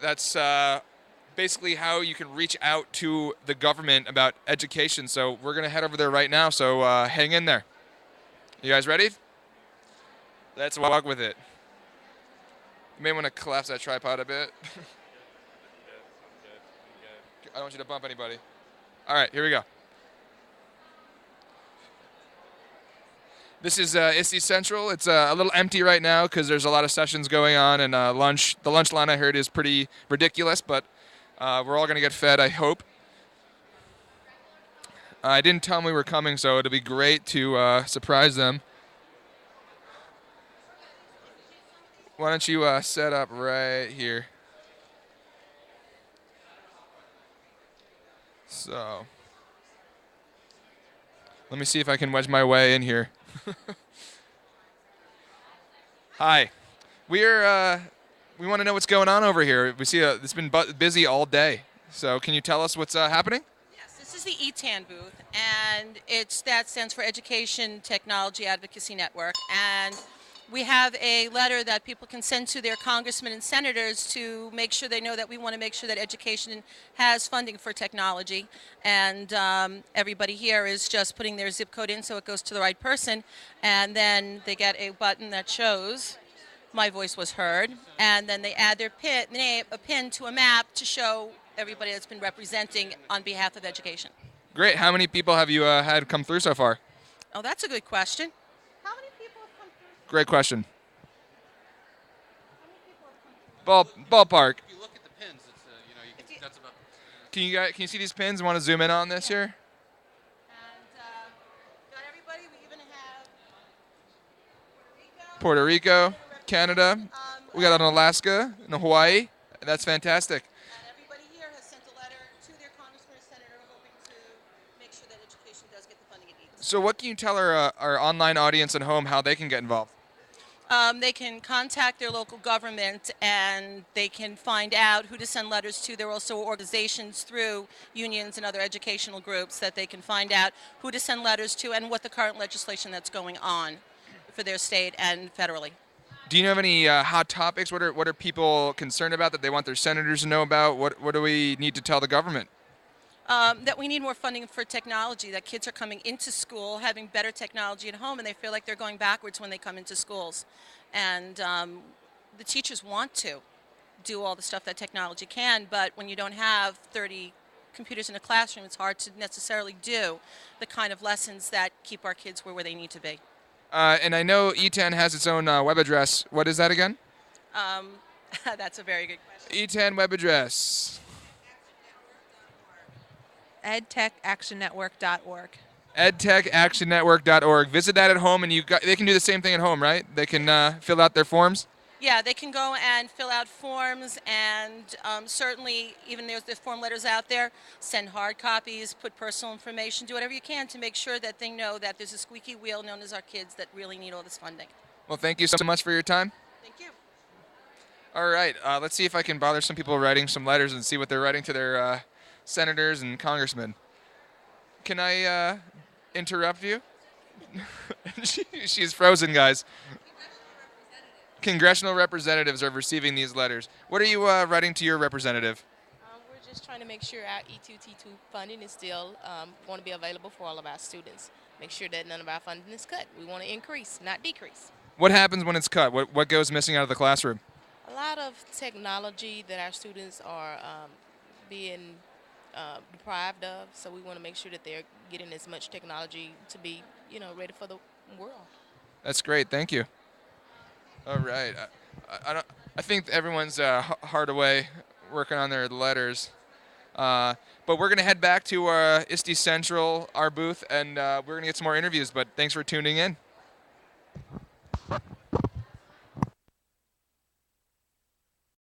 That's basically how you can reach out to the government about education. So we're going to head over there right now, so hang in there. You guys ready? Let's walk with it. You may want to collapse that tripod a bit. I don't want you to bump anybody. All right, here we go. This is ISTE Central. It's a little empty right now because there's a lot of sessions going on, and the lunch line I heard is pretty ridiculous, but we're all going to get fed, I hope. I didn't tell them we were coming, so it'll be great to surprise them. Why don't you set up right here? So, let me see if I can wedge my way in here. Hi. We want to know what's going on over here. We see it's been busy all day. So can you tell us what's happening? Yes, this is the ETAN booth, and that stands for Education Technology Advocacy Network. And we have a letter that people can send to their congressmen and senators to make sure they know that we want to make sure that education has funding for technology. And everybody here is just putting their zip code in so it goes to the right person. And then they get a button that shows my voice was heard. And then they add their pin to a map to show everybody that's been representing on behalf of education. Great. How many people have you had come through so far? Oh, that's a good question. How many people have come through? Great question. How many people have come through? Ballpark. If you look at the pins, it's that's about. Can you see these pins? Want to zoom in on this here? And got everybody. We even have Puerto Rico, Canada. We got an Alaska and Hawaii. That's fantastic. And everybody here has sent a letter to their congressman or senator hoping to make sure that education does get the funding it needs. So what can you tell our online audience at home how they can get involved? They can contact their local government and they can find out who to send letters to. There are also organizations through unions and other educational groups that they can find out who to send letters to and what the current legislation that's going on for their state and federally. Do you know of any hot topics? What are people concerned about that they want their senators to know about? What do we need to tell the government? That we need more funding for technology, that kids are coming into school having better technology at home and they feel like they're going backwards when they come into schools. And the teachers want to do all the stuff that technology can, but when you don't have 30 computers in a classroom, it's hard to necessarily do the kind of lessons that keep our kids where they need to be. And I know ETAN has its own web address. What is that again? That's a very good question. ETAN web address. edtechactionnetwork.org. edtechactionnetwork.org. Visit that at home, and they can do the same thing at home, right? They can fill out their forms. Yeah, they can go and fill out forms, and certainly, even there's the form letters out there, send hard copies, put personal information, do whatever you can to make sure that they know that there's a squeaky wheel known as our kids that really need all this funding. Well, thank you so much for your time. Thank you. All right, let's see if I can bother some people writing some letters and see what they're writing to their senators and congressmen. Can I interrupt you? She's frozen, guys. Congressional representatives are receiving these letters. What are you writing to your representative? We're just trying to make sure our E2T2 funding is still going to be available for all of our students. Make sure that none of our funding is cut. We want to increase, not decrease. What happens when it's cut? What goes missing out of the classroom? A lot of technology that our students are being deprived of, so we want to make sure that they're getting as much technology to be, ready for the world. That's great. Thank you. All right. I think everyone's hard away working on their letters. But we're going to head back to ISTE Central, our booth, and we're going to get some more interviews. But thanks for tuning in.